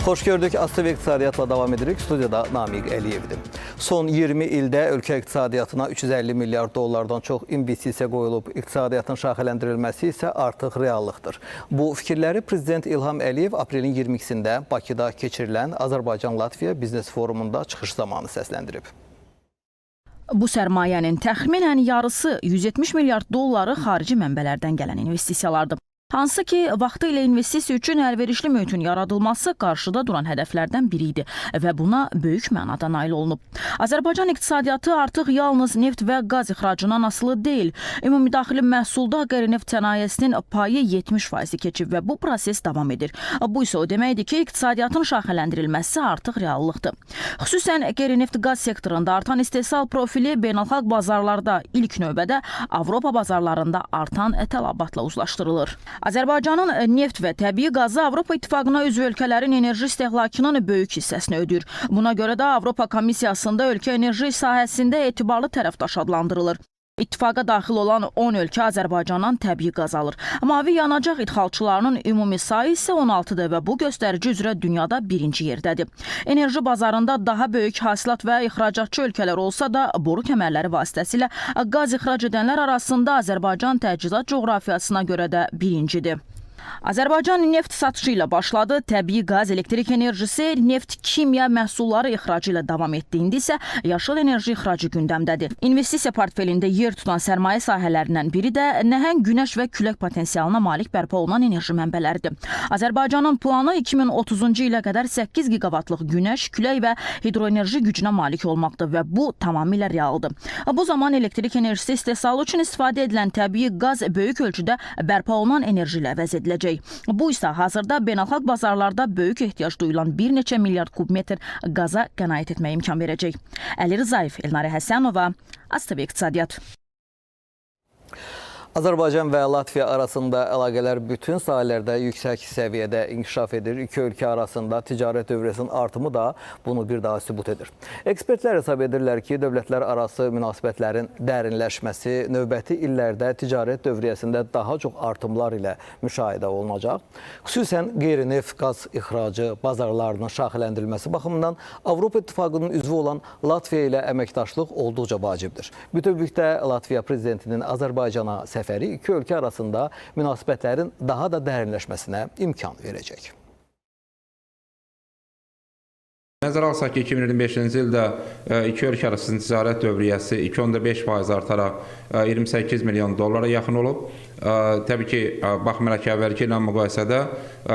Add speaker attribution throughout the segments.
Speaker 1: Xoş gördük. ATV İqtisadiyyatla davam edirik. Studiyada Namiq Əliyevdir. Son 20 ildə ölkə iqtisadiyyatına 350 milyard dollardan çox investisiya qoyulub. İqtisadiyyatın şaxələndirilməsi isə artıq reallıqdır. Bu fikirləri Prezident İlham Əliyev aprelin 22-sində Bakıda keçirilən Azərbaycan-Latviya Biznes Forumunda çıxış zamanı səsləndirib.
Speaker 2: Bu sərmayənin təxminən yarısı 170 milyard dolları xarici mənbələrdən gələn investisiyalardır. Hansı ki, vaxtı ilə investisiya üçün əlverişli mühitin yaradılması qarşıda duran hədəflərdən biri idi və buna böyük mənada nail olunub. Azərbaycan iqtisadiyyatı artıq yalnız neft və qaz ixracından asılı deyil. Ümumidaxili məhsulda qeyri-neft sənayesinin payı 70% keçib və bu proses davam edir. Bu isə o deməkdir ki, iqtisadiyyatın şaxələndirilməsi artıq reallıqdır. Xüsusən qeyri-neft qaz sektorunda artan istehsal profili beynəlxalq bazarlarda ilk növbədə Avropa bazarlarında artan tələbatla uzlaşdırılır. Azərbaycanın neft və təbii qazı Avropa İttifaqına üzv ölkələrin enerji istehlakının böyük hissəsini ödür. Buna görə də Avropa Komissiyasında ölkə enerji sahəsində etibarlı tərəfdaş adlandırılır. İttifaqa daxil olan 10 ölkə Azərbaycandan təbii qaz alır. Mavi yanacaq idxalçılarının ümumi sayı isə 16-dır və bu göstərici üzrə dünyada birinci yerdədir. Enerji bazarında daha böyük hasilat və ixracatçı ölkələr olsa da, boru kəmərləri vasitəsilə qaz ixrac edənlər arasında Azərbaycan təchizat coğrafiyasına görə də birincidir. Azərbaycan neft satışı ilə başladı. Təbii qaz, elektrik enerjisi, neft, kimya məhsulları ixracı ilə davam etdiyində isə yaşıl enerji ixracı gündəmdədir. İnvestisiya portfelində yer tutan sərmayə sahələrindən biri də nəhəng günəş və külək potensialına malik bərpa olunan enerji mənbələridir. Azərbaycanın planı 2030-cu ilə qədər 8 giqavatlıq günəş, külək və hidroenerji gücünə malik olmaqdır və bu tamamilə realdır. Bu zaman elektrik enerjisi istehsalı üçün istifadə edilən təbii qaz böyük ölçüdə bərpa olunan enerji ilə əvəz ediləcək. Bu isə hazırda beynəlxalq bazarlarda böyük ehtiyac duyulan bir neçə milyard kubmetr qaza qənaət etməyə imkan verəcək. Əli Rızayev, Elnarə Həsənova, ATV İqtisadiyyat.
Speaker 1: Azərbaycan və Latviya arasında əlaqələr bütün sahələrdə yüksək səviyyədə inkişaf edir. İki ölkə arasında ticarət dövriyyəsinin artımı da bunu bir daha sübut edir. Ekspertlər hesab edirlər ki, dövlətlər arası münasibətlərin dərinləşməsi növbəti illərdə ticarət dövriyyəsində daha çox artımlar ilə müşahidə olunacaq. Xüsusən qeyri-neft qaz ixracı bazarlarının şaxələndirilməsi baxımından Avropa İttifaqının üzvü olan Latviya ilə əməkdaşlıq olduqca vacibdir. Bütövlükdə Latviya prezidentinin Azərbaycana səfəri iki ölkə arasında münasibətlərin daha da dərinləşməsinə imkan verəcək.
Speaker 3: Nəzərə alsaq ki, 2025-ci ildə iki ölkə arasında ticarət dövriyyəsi 2,5% artaraq 28 milyon dollara yaxın olub. Təbii ki, baxmayaraq ki, əvvəlki ilə müqayisədə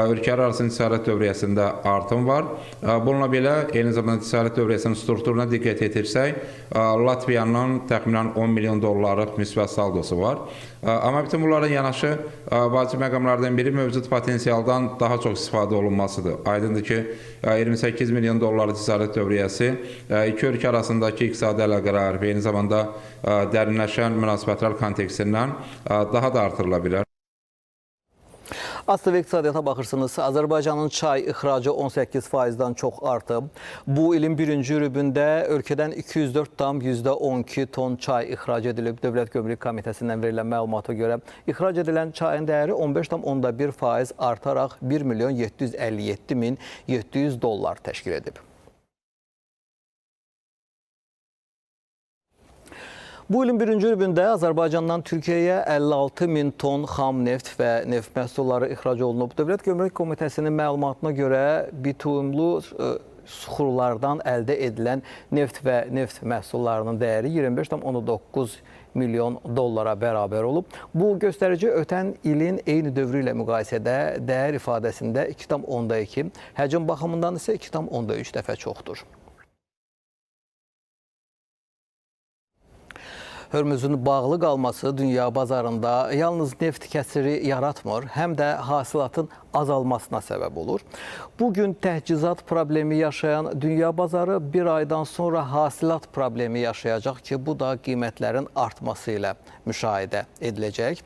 Speaker 3: ölkələr arasında ticarət dövriyyəsində artım var. Bununla belə, eyni zamanda ticarət dövriyyəsinin strukturuna diqqət etirsək, Latviyanın təxminən 10 milyon dollarlıq müsbət saldosu var. Amma bütün bunların yanaşı, vacib məqamlardan biri mövcud potensialdan daha çox istifadə olunmasıdır. Aydındır ki, 28 milyon dollarlı ticarət dövriyyəsi iki ölkə arasındakı iqtisadi əlaqələr və eyni zamanda dərinləşən münasibətlər kontekstindən daha da artırıla bilər.
Speaker 1: ATV İqtisadiyyata baxırsınız, Azərbaycanın çay ixracı 18%-dan çox artıb. Bu ilin birinci rübündə ölkədən 204,12 ton çay ixrac edilib. Dövlət Gömrük Komitəsindən verilən məlumata görə ixrac edilən çayın dəyəri 15,1% artaraq 1 milyon 757 min 700 dollar təşkil edib. Bu ilin birinci rübündə Azərbaycandan Türkiyəyə 56 min ton xam neft və neft məhsulları ixrac olunub. Dövlət Gömrük Komitəsinin məlumatına görə bitumlu suxurlardan əldə edilən neft və neft məhsullarının dəyəri 25,9 milyon dollara bərabər olub. Bu göstərici ötən ilin eyni dövrü ilə müqayisədə dəyər ifadəsində 2,2, həcm baxımından isə 2,3 dəfə çoxdur. Hörmüzün bağlı qalması dünya bazarında yalnız neft kəsiri yaratmır, həm də hasilatın azalmasına səbəb olur. Bugün təchizat problemi yaşayan dünya bazarı bir aydan sonra hasilat problemi yaşayacaq ki, bu da qiymətlərin artması ilə müşahidə ediləcək.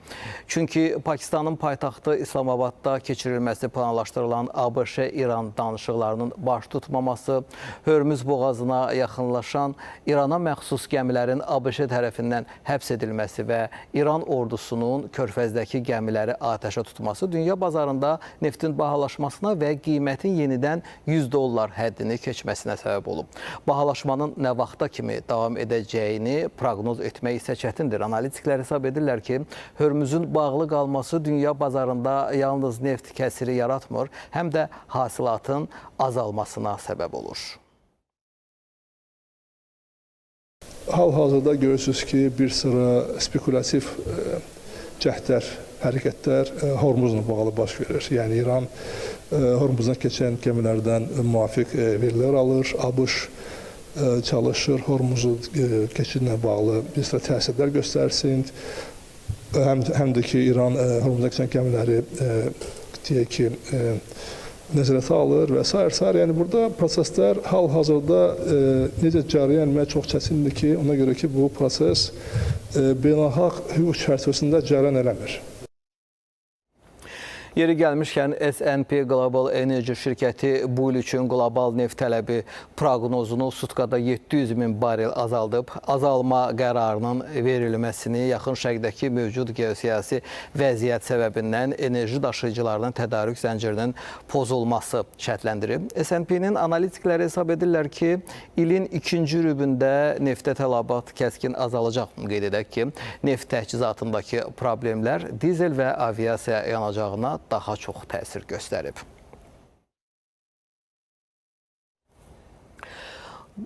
Speaker 1: Çünki Pakistanın paytaxtı İslamabadda keçirilməsi planlaşdırılan ABŞ-İran danışıqlarının baş tutmaması, Hörmüz boğazına yaxınlaşan İrana məxsus gəmilərin ABŞ tərəfindən həbs edilməsi və İran ordusunun Körfəzdəki gəmiləri atəşə tutması dünya bazarında neftin bahalaşmasına və qiymətin yenidən $100 həddini keçməsinə səbəb olub. Bahalaşmanın nə vaxta kimi davam edəcəyini proqnoz etmək isə çətindir. Analitiklər hesab edirlər ki, Hörmüzün bağlı qalması dünya bazarında yalnız neft kəsiri yaratmır, həm də hasilatın azalmasına səbəb olur.
Speaker 4: Hal-hazırda görürsünüz ki, bir sıra spekulativ cəhdlər, hərəkətlər Hormuzla bağlı baş verir. Yəni İran Hormuzdan keçən gəmilərdən müvafiq verilər alır, ABŞ çalışır Hormuzu keçidlə bağlı bir sıra təsirlər göstərsin. Həm də ki, İran Hormuzdan keçən gəmiləri deyək ki, nəzarətə alır və s. Yəni burada proseslər hal-hazırda necə cərəyanməyə çox çətindir ki, ona görə ki, bu proses beynəlxalq hüquq çərçivəsində cərəyan eləmir.
Speaker 1: Yeri gəlmişkən S&P Global Energy şirkəti bu il üçün qlobal neft tələbi proqnozunu sutkada 700 min barel azaldıb. Azalma qərarının verilməsini yaxın şərqdəki mövcud geosiyasi vəziyyət səbəbindən enerji daşıyıcılarının tədarük zəncirinin pozulması şərtləndirib. S&P-nin analitikləri hesab edirlər ki, ilin ikinci rübündə neftə tələbat kəskin azalacaq. Qeyd edək ki, neft təchizatındakı problemlər dizel və aviasiya yanacağına daha çox təsir göstərib.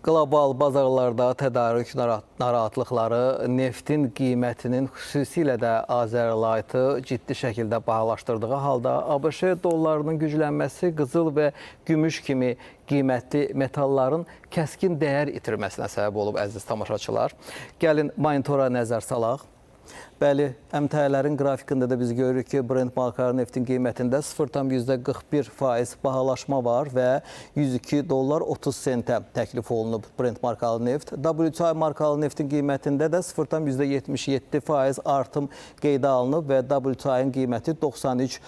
Speaker 1: Qlobal bazarlarda tədarük narahatlıqları neftin qiymətinin xüsusilə də Azərlaytı ciddi şəkildə bahalaşdırdığı halda ABŞ dollarının güclənməsi qızıl və gümüş kimi qiymətli metalların kəskin dəyər itirməsinə səbəb olub, əziz tamaşaçılar. Gəlin monitora nəzər salaq. Bəli, əmtəələrin qrafikində da biz görürük ki, Brent markalı neftin qiymətində 0,41% bahalaşma var və $102.30 təklif olunub Brent markalı neft. WTI markalı neftin qiymətində də 0,77% artım qeydə alınıb və WTI-ın qiyməti $93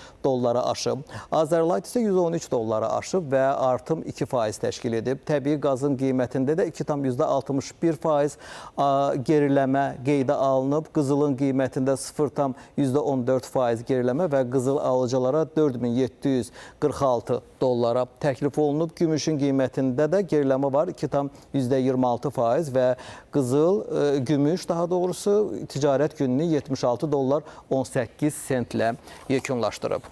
Speaker 1: aşıb. Azərlayt isə $113 aşıb və artım 2% təşkil edib. Təbii qazın qiymətində də 2,61% geriləmə qeydə alınıb. Qızılın qiymətində 0,14% geriləmə və qızıl alıcılara $4746 təklif olunub. Gümüşün qiymətində də geriləmə var, 2,26% və qızıl, gümüş daha doğrusu ticarət gününü $76.18 yekunlaşdırıb.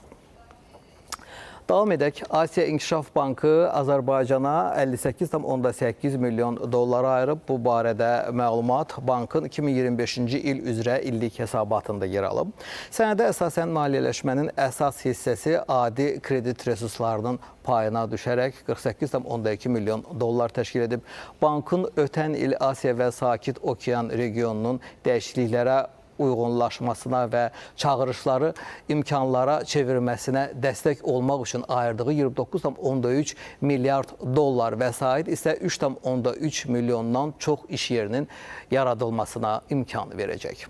Speaker 1: Davam edək. Asiya İnkişaf Bankı Azərbaycana 58,8 milyon dollar ayırıb. Bu barədə məlumat bankın 2025-ci il üzrə illik hesabatında yer alıb. Sənədə əsasən maliyyələşmənin əsas hissəsi adi kredit resurslarının payına düşərək 48,2 milyon dollar təşkil edib. Bankın ötən il Asiya və Sakit Okean regionunun dəyişikliklərə uyğunlaşmasına və çağırışları imkanlara çevirməsinə dəstək olmaq üçün ayırdığı 29,3 milyard dollar vəsait isə 3,3 milyondan çox iş yerinin yaradılmasına imkan verəcək.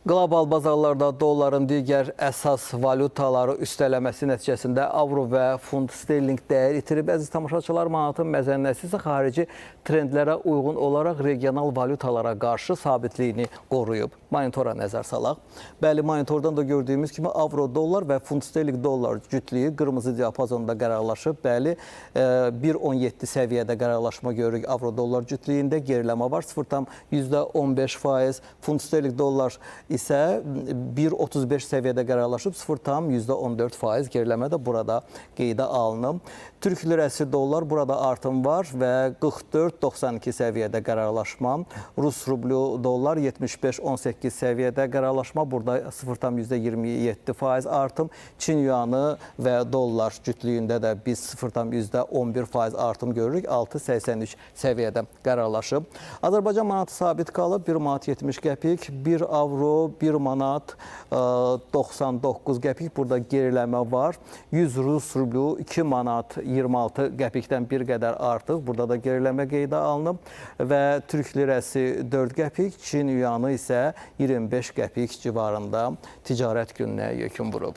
Speaker 1: Qlobal bazarlarda dolların digər əsas valutaları üstələməsi nəticəsində avro və funt sterling dəyər itirib. Əziz tamaşaçılar, manatın məzənnəsi isə xarici trendlərə uyğun olaraq regional valutalara qarşı sabitliyini qoruyub. Monitora nəzər salaq. Bəli, monitordan da gördüyümüz kimi avro dollar və funt sterling dollar cütlüyü qırmızı diapazonda qərarlaşıb. Bəli, 1,17 səviyyədə qərarlaşma görürük avro dollar cütlüyündə. Geriləmə var, 0,15%. Funt sterling dollar isə 1,35 səviyyədə qərarlaşıb, 0,14% geriləmə də burada qeydə alınıb. Türk lirəsi dollar burada artım var və 44,92 səviyyədə qərarlaşma. Rus rublu dollar 75,18 18 səviyyədə qərarlaşma. Burada 0,27% artım. Çin yuanı və dollar cütlüyündə də biz 0,11% artım görürük. 6,83 səviyyədə qərarlaşıb. Azərbaycan manatı sabit qalıb. 1 manat 70 qəpik, 1 avro, 1 manat 99 qəpik. Burada geriləmə var. 100 Rus rublu 2 manat 26 qəpikdən bir qədər artıq. Burada da geriləmə qeydə alınıb və Türk lirəsi 4 qəpik, Çin yuanı isə 25 qəpik civarında ticarət gününə yekun vurub.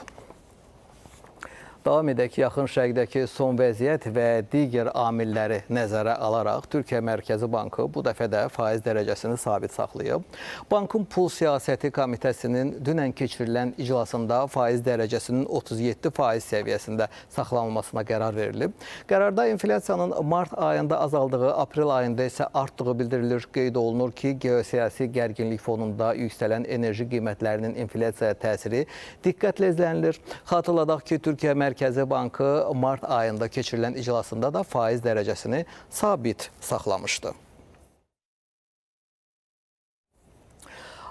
Speaker 1: Davam edək yaxın şərqdəki son vəziyyət və digər amilləri nəzərə alaraq Türkiyə Mərkəzi Bankı bu dəfə də faiz dərəcəsini sabit saxlayıb. Bankın Pul Siyasəti Komitəsinin dünən keçirilən iclasında faiz dərəcəsinin 37% səviyyəsində saxlanılmasına qərar verilib. Qərarda inflyasiyanın mart ayında azaldığı, aprel ayında isə artdığı bildirilir. Qeyd olunur ki, geosiyasi gərginlik fonunda yüksələn enerji qiymətlərinin inflyasiyaya təsiri diqqətlə izlənilir. Xatırladaq ki, Türkiyə Mərkəzi Bankı mart ayında keçirilən iclasında da faiz dərəcəsini sabit saxlamışdı.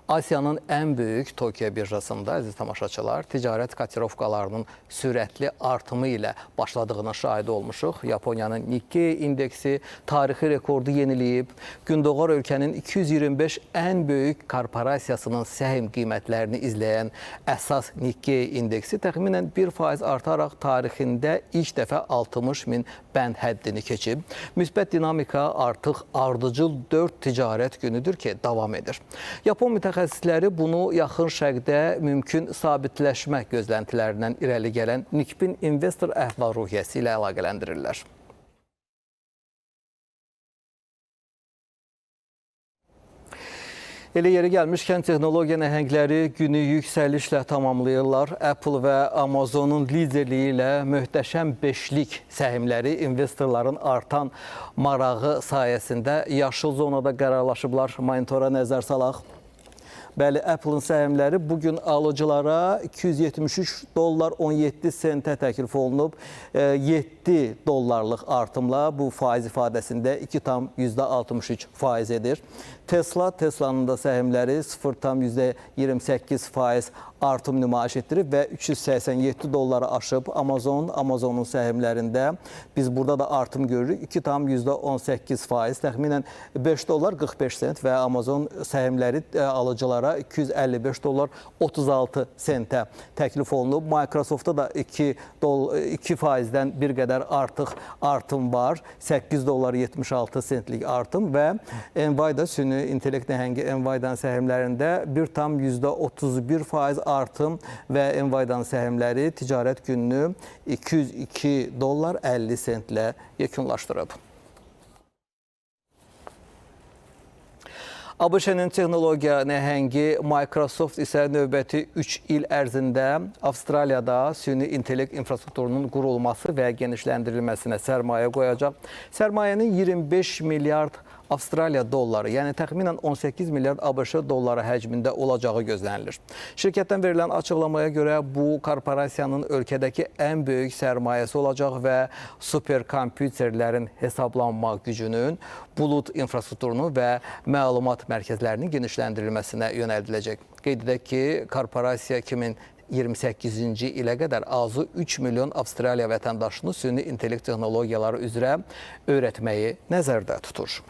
Speaker 1: Asiyanın ən böyük Tokyo birjasında, əziz tamaşaçılar, ticarət kotirovkalarının sürətli artımı ilə başladığının şahidi olmuşuq. Yaponiyanın Nikkei indeksi tarixi rekordu yeniləyib. Gündoğar ölkənin 225 ən böyük korporasiyasının səhm qiymətlərini izləyən əsas Nikkei indeksi təxminən 1% artaraq tarixində ilk dəfə 60 min bənd həddini keçib. Müsbət dinamika artıq ardıcıl 4 ticarət günüdür ki, davam edir. Yapon mütəxəssisləri bunu yaxın şərqdə mümkün sabitləşmə gözləntilərindən irəli gələn Nikbin investor əhval-ruhiyyəsi ilə əlaqələndirirlər. Elə yeri gəlmişkən texnologiya nəhəngləri günü yüksəlişlə tamamlayırlar. Apple və Amazonun liderliyi ilə möhtəşəm beşlik səhmləri investorların artan marağı sayəsində yaşıl zonada qərarlaşıblar. Monitora nəzər salaq. Bəli, Apple-ın səhmləri bugün alıcılara $273.17 sentə təklif olunub. 7 dollarlıq artımla bu faiz ifadəsində 2,63% edir. Tesla'nın da səhmləri 0,28% artım nümayiş etdirib və 387 dollara aşıb. Amazonun səhmlərində biz burada da artım görürük. 2,18%, təxminən 5 dollar 45 sent və Amazon səhmləri alıcılara $255.36 sentə təklif olunub. Microsoftda da 2%-dən bir qədər artıq artım var. $8.76 sentlik artım və Nvidia süni intellekt nəhəngi Nvidia səhmlərində 1,31% artım və Nvidia səhmləri ticarət gününü $202.50 sentlə yekunlaşdırıb. ABŞ-nin texnologiya nəhəngi Microsoft isə növbəti 3 il ərzində Avstraliyada süni intellekt infrastrukturunun qurulması və genişləndirilməsinə sərmayə qoyacaq. Sərmayənin 25 milyard Avstraliya dolları, yəni təxminən 18 milyard ABŞ dolları həcmində olacağı gözlənilir. Şirkətdən verilən açıqlamaya görə bu korporasiyanın ölkədəki ən böyük sərmayəsi olacaq və superkompüterlərin hesablanma gücünün, bulut infrastrukturunu və məlumat mərkəzlərinin genişləndirilməsinə yönəldiləcək. Qeyd edək ki, korporasiya 2028-ci ilə qədər azı 3 milyon Avstraliya vətəndaşını süni intellekt texnologiyaları üzrə öyrətməyi nəzərdə tutur.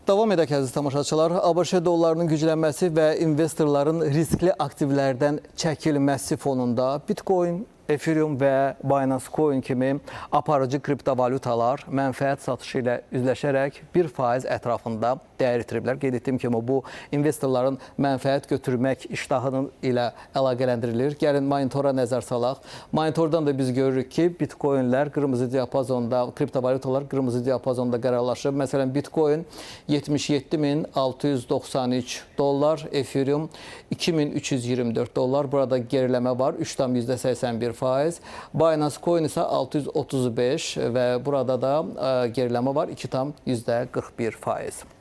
Speaker 1: Davam edək, əziz tamaşaçılar. ABŞ dollarının güclənməsi və investorların riskli aktivlərdən çəkilməsi fonunda Bitcoin, Ethereum və Binance Coin kimi aparıcı kriptovalutalar mənfəət satışı ilə üzləşərək 1% ətrafında dəyər itiriblər. Qeyd etdiyim kimi bu investorların mənfəət götürmək iştahının ilə əlaqələndirilir. Gəlin monitora nəzər salaq. Monitordan da biz görürük ki, Bitcoinlər qırmızı diapazonda, kriptovalutalar qırmızı diapazonda qərarlaşıb. Məsələn, Bitcoin 77.693 dollar, Ethereum 2324 dollar. Burada geriləmə var, 3,81%. Binance Coin isə 635 və burada da geriləmə var, 2,41%.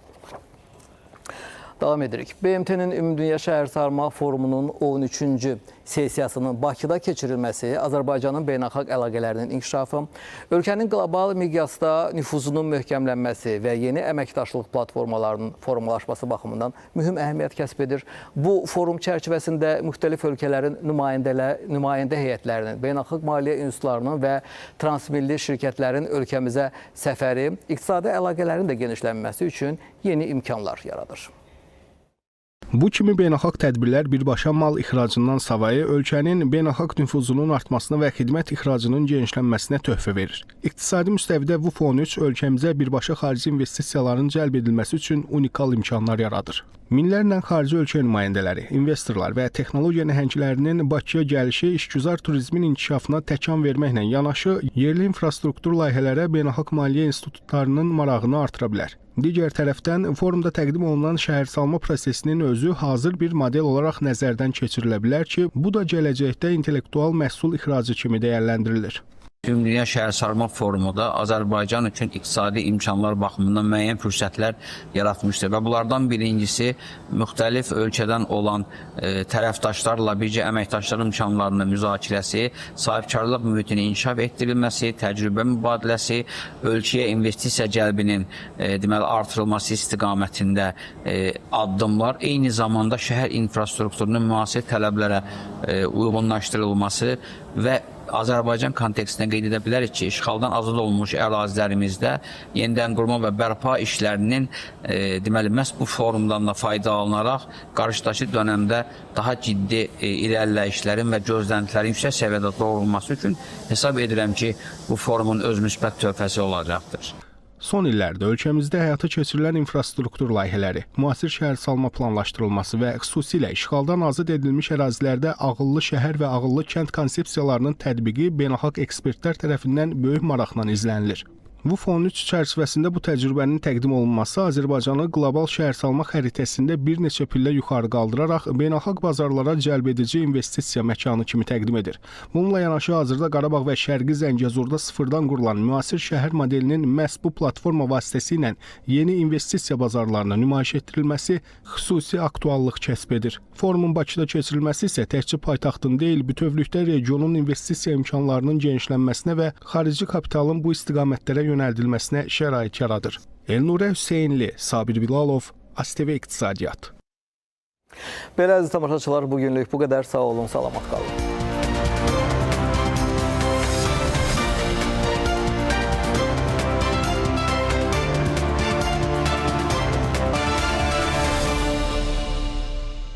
Speaker 1: Davam edirik. BMT-nin Ümumdünya Şəhərsarma Forumunun 13-cü sessiyasının Bakıda keçirilməsi, Azərbaycanın beynəlxalq əlaqələrinin inkişafı, ölkənin qlobal miqyasda nüfuzunun möhkəmlənməsi və yeni əməkdaşlıq platformalarının formalaşması baxımından mühüm əhəmiyyət kəsb edir. Bu forum çərçivəsində müxtəlif ölkələrin nümayəndə heyətlərinin, beynəlxalq maliyyə institutlarının və transmilli şirkətlərin ölkəmizə səfəri, iqtisadi əlaqələrin də genişlənməsi üçün yeni imkanlar yaradır.
Speaker 5: Bu kimi beynəlxalq tədbirlər birbaşa mal ixracından savayı ölkənin beynəlxalq nüfuzunun artmasına və xidmət ixracının genişlənməsinə töhfə verir. İqtisadi müstəvidə bu fon 3 ölkəmizə birbaşa xarici investisiyaların cəlb edilməsi üçün unikal imkanlar yaradır. Minlərlə xarici ölkə nümayəndələri, investorlar və texnologiya nəhənglərinin Bakıya gəlişi işgüzar turizmin inkişafına təkan verməklə yanaşı, yerli infrastruktur layihələrə beynəlxalq maliyyə institutlarının marağını artıra bilər. Digər tərəfdən, forumda təqdim olunan şəhərsalma prosesinin özü hazır bir model olaraq nəzərdən keçirilə bilər ki, bu da gələcəkdə intellektual məhsul ixracı kimi dəyərləndirilir.
Speaker 6: Ümumdünya Şəhərsarma Forumu da Azərbaycan üçün iqtisadi imkanlar baxımından müəyyən fürsətlər yaratmışdır və bunlardan birincisi müxtəlif ölkədən olan tərəfdaşlarla birgə əməkdaşlıq imkanlarının müzakirəsi, sahibkarlıq mühitinin inkişaf etdirilməsi, təcrübə mübadiləsi, ölkəyə investisiya cəlbinin artırılması istiqamətində addımlar, eyni zamanda şəhər infrastrukturunun müasir tələblərə uyğunlaşdırılması və Azərbaycan kontekstində qeyd edə bilərik ki, işğaldan azad olunmuş ərazilərimizdə yenidən qurma və bərpa işlərinin məhz bu forumdan da fayda alınaraq qarşıdakı dönəmdə daha ciddi irəliləyişlərin və gözləntilərin yüksək səviyyədə doğrulması üçün hesab edirəm ki, bu forumun öz müsbət töhfəsi olacaqdır.
Speaker 5: Son illərdə ölkəmizdə həyata keçirilən infrastruktur layihələri, müasir şəhərsalma planlaşdırılması və xüsusilə işğaldan azad edilmiş ərazilərdə ağıllı şəhər və ağıllı kənd konsepsiyalarının tətbiqi beynəlxalq ekspertlər tərəfindən böyük maraqla izlənilir. Bu fon 3 çərçivəsində bu təcrübənin təqdim olunması Azərbaycanı qlobal şəhərsalma xəritəsində bir neçə pillə yuxarı qaldıraraq beynəlxalq bazarlara cəlb edici investisiya məkanı kimi təqdim edir. Bununla yanaşı hazırda Qarabağ və Şərqi Zəngəzurda sıfırdan qurulan müasir şəhər modelinin məhz bu platforma vasitəsilə yeni investisiya bazarlarına nümayiş etdirilməsi xüsusi aktuallıq kəsb edir. Forumun Bakıda keçirilməsi isə təkcə paytaxtın deyil, bütövlükdə regionun investisiya imkanlarının genişlənməsinə və xarici kapitalın bu istiqamətlərə yönəldilməsinə şərait yaradır. Elnurə Hüseynli, Sabir Bilalov, ASTV İqtisadiyyat.
Speaker 1: Belə əziz tamaşaçılar, bugünlük bu qədər. Sağ olun, salamat qalın.